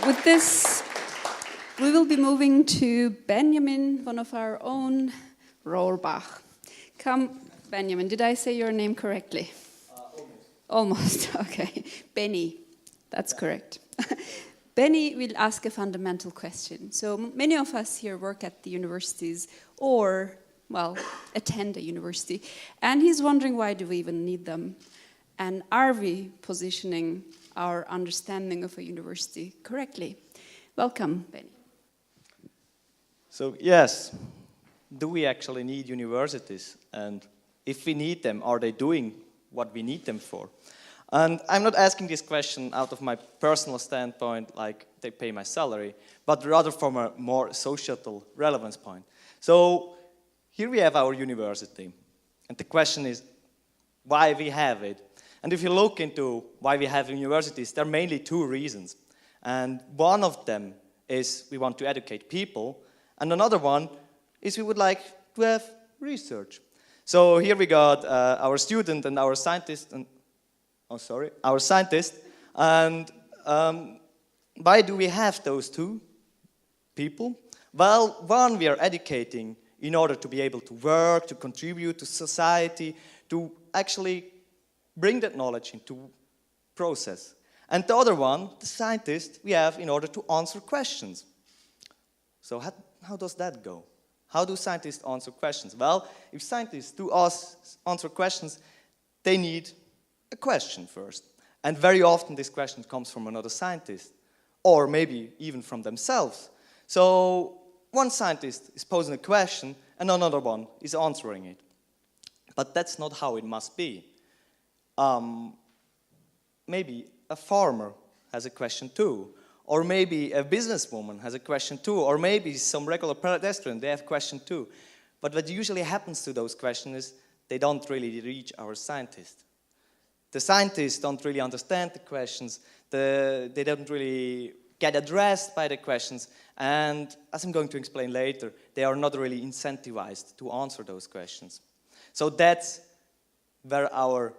With this, we will be moving to Benjamin, one of our own, Rohrbach. Come, Benjamin, did I say your name correctly? Almost, okay. Beni, that's correct. Beni will ask a fundamental question. So many of us here work at the universities or, well, attend a university. And he's wondering, why do we even need them? And are we positioning our understanding of a university correctly? Welcome, Beni. So, yes, do we actually need universities? And if we need them, are they doing what we need them for? And I'm not asking this question out of my personal standpoint, like they pay my salary, but rather from a more societal relevance point. So, here we have our university. And the question is, why we have it? And if you look into why we have universities, there are mainly two reasons. And one of them is we want to educate people, and another one is we would like to have research. So here we got our student and our scientist, and our scientist. And why do we have those two people? Well, one, we are educating in order to be able to work, to contribute to society, to actually bring that knowledge into process. And the other one, the scientist, we have in order to answer questions. So how does that go? How do scientists answer questions? Well, if scientists do answer questions, they need a question first. And very often this question comes from another scientist, or maybe even from themselves. So one scientist is posing a question, and another one is answering it. But that's not how it must be. Maybe a farmer has a question too, or maybe a businesswoman has a question too, or maybe some regular pedestrian, they have a question too. But what usually happens to those questions is they don't really reach our scientists. The scientists don't really understand the questions, they don't really get addressed by the questions, and as I'm going to explain later, they are not really incentivized to answer those questions. So that's where our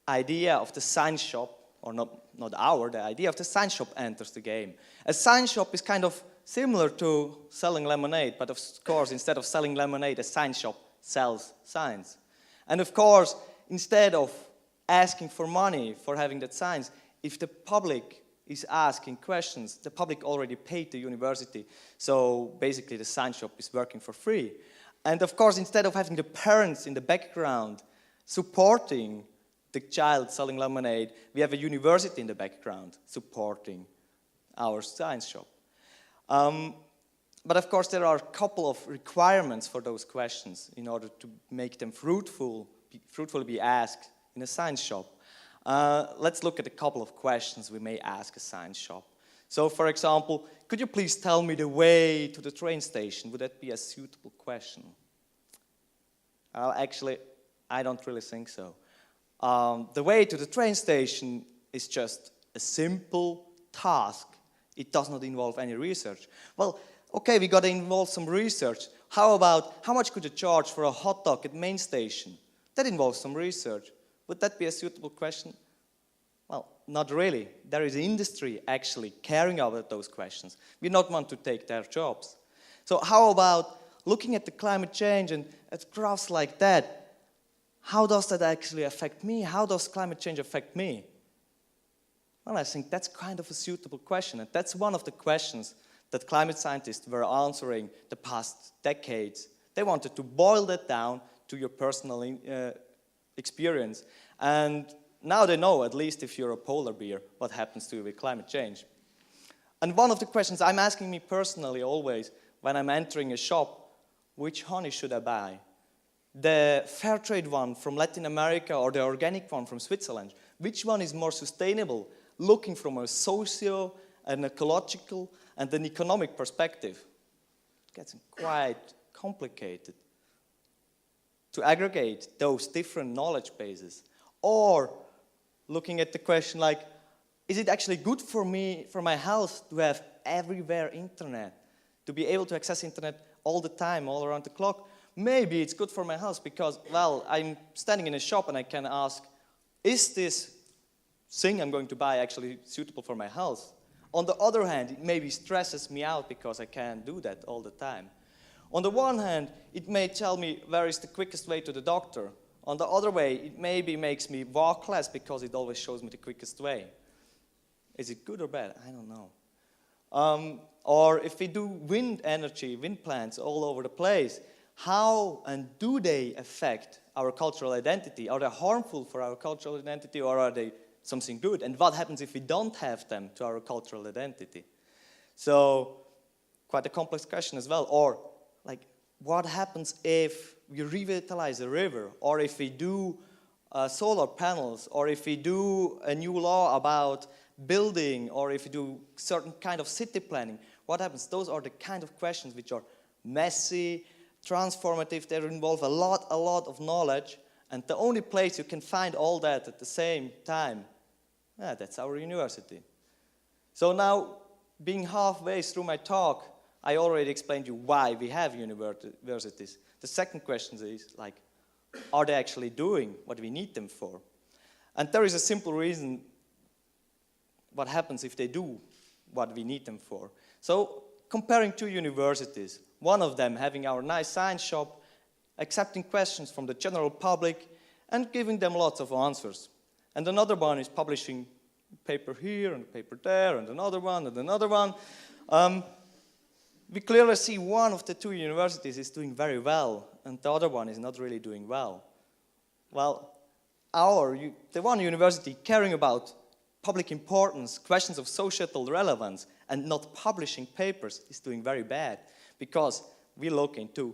idea of the science shop, or the idea of the science shop enters the game. A science shop is kind of similar to selling lemonade, but of course, instead of selling lemonade, a science shop sells science. And of course, instead of asking for money for having that science, if the public is asking questions, the public already paid the university, so basically the science shop is working for free. And of course, instead of having the parents in the background supporting the child selling lemonade, we have a university in the background supporting our science shop. But of course, there are a couple of requirements for those questions in order to make them fruitfully be asked in a science shop. Let's look at a couple of questions we may ask a science shop. So, for example, could you please tell me the way to the train station? Would that be a suitable question? Actually, I don't really think so. The way to the train station is just a simple task. It does not involve any research. Well, okay, we got to involve some research. How about, how much could you charge for a hot dog at main station? That involves some research. Would that be a suitable question? Well, not really. There is industry actually caring about those questions. We do not want to take their jobs. So how about looking at the climate change and at graphs like that? How does that actually affect me? How does climate change affect me? Well, I think that's kind of a suitable question, and that's one of the questions that climate scientists were answering the past decades. They wanted to boil that down to your personal experience, and now they know, at least if you're a polar bear, what happens to you with climate change. And one of the questions I'm asking me personally always when I'm entering a shop, which honey should I buy? The fair trade one from Latin America or the organic one from Switzerland? Which one is more sustainable, looking from a socio, an ecological, and an economic perspective? It gets quite complicated to aggregate those different knowledge bases. Or looking at the question like, is it actually good for me, for my health, to have everywhere internet? To be able to access internet all the time, all around the clock? Maybe it's good for my health because, well, I'm standing in a shop and I can ask, is this thing I'm going to buy actually suitable for my health? On the other hand, it maybe stresses me out because I can't do that all the time. On the one hand, it may tell me where is the quickest way to the doctor. On the other way, it maybe makes me walk less because it always shows me the quickest way. Is it good or bad? I don't know. Or if we do wind energy, wind plants all over the place, how and do they affect our cultural identity? Are they harmful for our cultural identity, or are they something good? And what happens if we don't have them to our cultural identity? So, quite a complex question as well. Or, like, what happens if we revitalize a river, or if we do solar panels, or if we do a new law about building, or if we do certain kind of city planning? What happens? Those are the kind of questions which are messy, transformative. They involve a lot of knowledge, and the only place you can find all that at the same time, that's our university. So now, being halfway through my talk, I already explained you why we have universities. The second question is, like, are they actually doing what we need them for? And there is a simple reason what happens if they do what we need them for. So, comparing two universities, one of them having our nice science shop, accepting questions from the general public, and giving them lots of answers. And another one is publishing a paper here, and a paper there, and another one, and another one. We clearly see one of the two universities is doing very well, and the other one is not really doing well. Well, the one university caring about public importance, questions of societal relevance, and not publishing papers is doing very bad, because we look into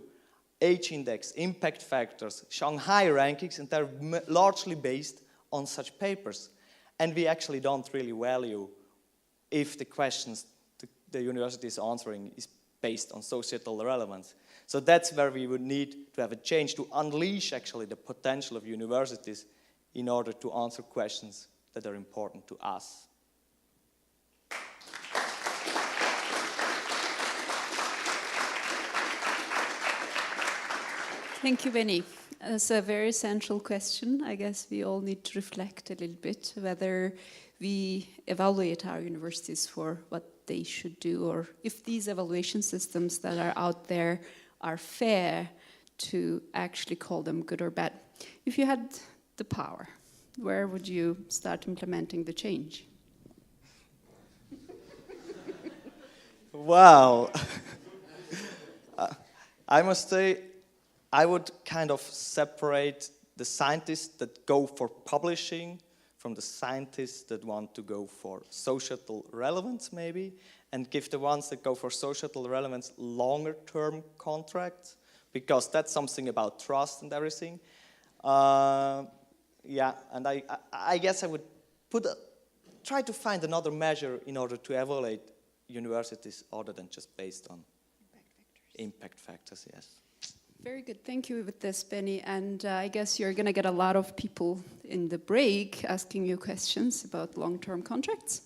age index, impact factors, Shanghai rankings, and they're largely based on such papers. And we actually don't really value if the questions the university is answering is based on societal relevance. So that's where we would need to have a change to unleash actually the potential of universities in order to answer questions that are important to us. Thank you, Beni. That's a very central question. I guess we all need to reflect a little bit whether we evaluate our universities for what they should do, or if these evaluation systems that are out there are fair to actually call them good or bad. If you had the power, where would you start implementing the change? Wow. I must say, I would kind of separate the scientists that go for publishing from the scientists that want to go for societal relevance, maybe, and give the ones that go for societal relevance longer-term contracts, because that's something about trust and everything. Yeah, and I guess I would try to find another measure in order to evaluate universities other than just based on impact factors, yes. Very good, thank you with this, Beni. And I guess you're going to get a lot of people in the break asking you questions about long-term contracts.